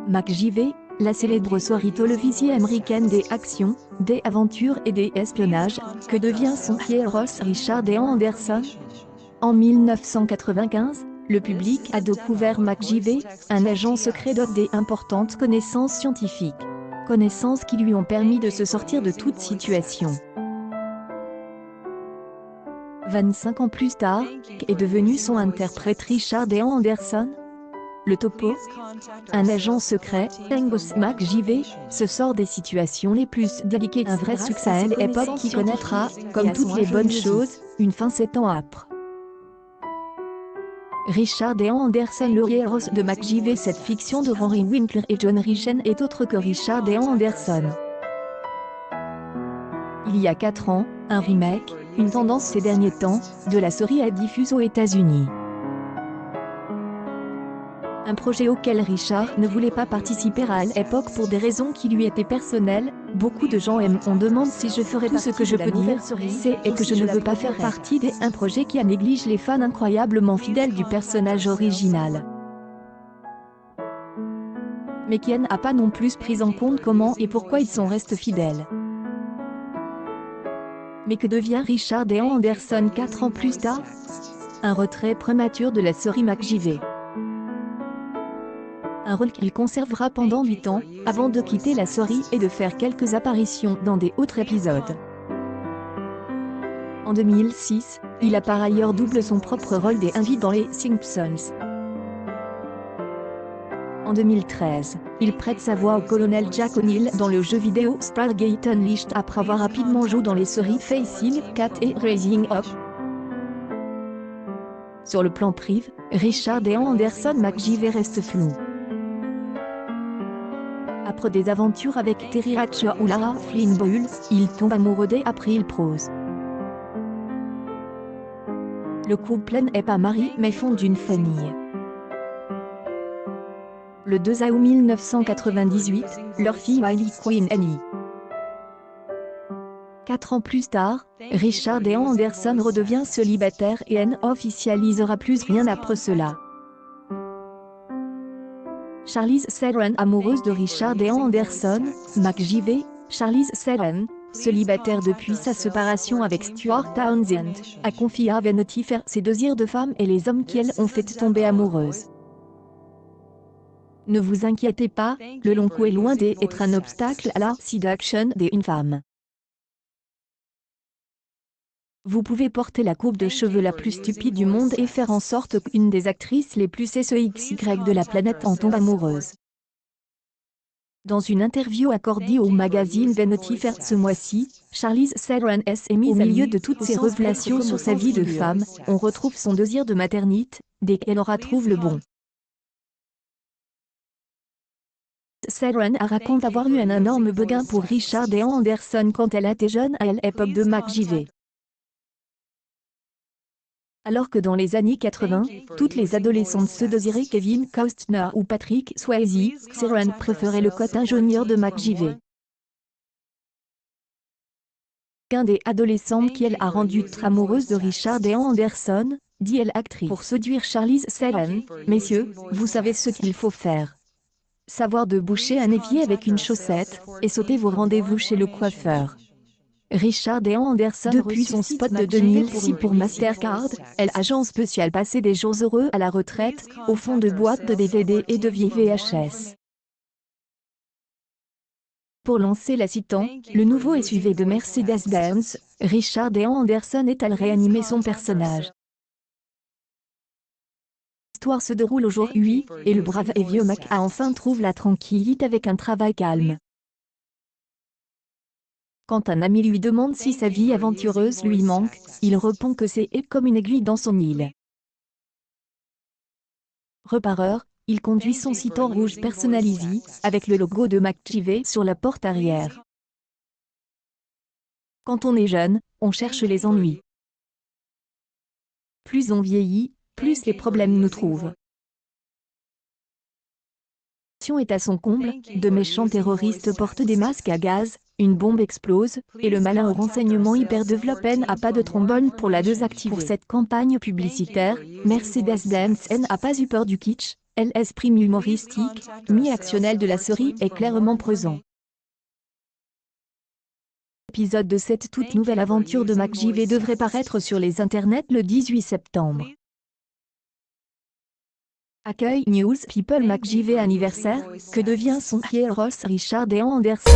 McGivey, la célèbre série télévisée américaine des actions, des aventures et des espionnages, que devient son héros Richard Dean Anderson? En 1995, le public a découvert McGivey, un agent secret doté d'importantes connaissances scientifiques. Connaissances qui lui ont permis de se sortir de toute situation. 25 ans plus tard, qu'est devenu son interprète Richard Dean Anderson? Le topo? Un agent secret, Angus McGivey, se sort des situations les plus délicates. Un vrai succès à l'époque qui connaîtra, comme toutes les bonnes choses, une fin 7 ans après. Richard Dean Anderson, le héros de McGivey. Cette fiction de Henry Winkler et John Richen est autre que Richard Dean Anderson. Il y a 4 ans, un remake, une tendance ces derniers temps, de la série est diffusée aux États-Unis. Un projet auquel Richard ne voulait pas participer à l'époque pour des raisons qui lui étaient personnelles. Beaucoup de gens on demande si je ferai tout ce que je peux dire, c'est et que je ne veux pas faire partie d'un projet qui néglige les fans incroyablement fidèles du personnage original. Mais qui n'a pas non plus pris en compte comment et pourquoi ils sont restés fidèles. Mais que devient Richard Dean Anderson 4 ans plus tard? Un retrait prématuré de la série McGivey. Un rôle qu'il conservera pendant 8 ans, avant de quitter la série et de faire quelques apparitions dans des autres épisodes. En 2006, il a par ailleurs doublé son propre rôle des Invités dans les Simpsons. En 2013, il prête sa voix au colonel Jack O'Neill dans le jeu vidéo Stargate Unleashed après avoir rapidement joué dans les séries Facing Cat et Raising Up. Sur le plan privé, Richard Dean Anderson McGivey reste flou. Après des aventures avec Terry Hatcher ou Lara Flynn Boyle, il tombe amoureux d'April Prose. Le couple n'est pas marié mais fonde une famille. Le 2 août 1998, leur fille Miley Queen est née. 4 ans plus tard, Richard Dean Anderson redevient célibataire et n'officialisera plus rien après cela. Charlize Theron, amoureuse de Richard Dean Anderson, McGivey. Charlize Theron, célibataire depuis sa séparation avec Stuart Townsend, a confié à Vanity Fair ses désirs de femme et les hommes qu'elle ont fait tomber amoureuses. Ne vous inquiétez pas, le long cou est loin d'être un obstacle à la séduction d'une femme. Vous pouvez porter la coupe de cheveux la plus stupide du monde et faire en sorte qu'une des actrices les plus sexy de la planète en tombe amoureuse. Dans une interview accordée au magazine Vanity Fair ce mois-ci, Charlize Theron s'est mise au milieu de toutes ses révélations sur sa vie de femme. On retrouve son désir de maternité, dès qu'elle aura trouvé le bon. Theron a raconté avoir eu un énorme beguin pour Richard Dean Anderson quand elle était jeune à l'époque de McGivey. Alors que dans les années 80, toutes les adolescentes se désiraient Kevin Costner ou Patrick Swayze, Theron préférait le côté junior de McGivey. Qu'un des adolescentes qui elle a rendu très amoureuse de Richard Dean Anderson, dit elle actrice. Pour séduire Charlize Theron, messieurs, vous savez ce qu'il faut faire. Savoir de boucher un évier avec une chaussette, et sauter vos rendez-vous chez le coiffeur. Richard Dean Anderson depuis son spot de 2006 pour Mastercard, l'agence spéciale passait des jours heureux à la retraite, au fond de boîtes de DVD et de vieilles VHS. Pour lancer la citant, le nouveau SUV de Mercedes-Benz, Richard Dean Anderson est allé réanimer son personnage. L'histoire se déroule aujourd'hui, et le brave et vieux Mac a enfin trouvé la tranquillité avec un travail calme. Quand un ami lui demande si sa vie aventureuse lui manque, il répond que c'est comme une aiguille dans son île. Repareur, il conduit son Citroën rouge personnalisé, avec le logo de McGivey sur la porte arrière. Quand on est jeune, on cherche les ennuis. Plus on vieillit, plus les problèmes nous trouvent. La situation est à son comble, de méchants terroristes portent des masques à gaz, une bombe explose, et le malin au renseignement hyper développé n'a pas de trombone pour la désactiver. Pour cette campagne publicitaire, Mercedes-Benz n'a pas eu peur du kitsch, L'esprit humoristique, mi-actionnel de la série est clairement présent. L'épisode de cette toute nouvelle aventure de McJV devrait paraître sur les internets le 18 septembre. Accueil News People McJV anniversaire, que devient son Ross Richard Dean Anderson?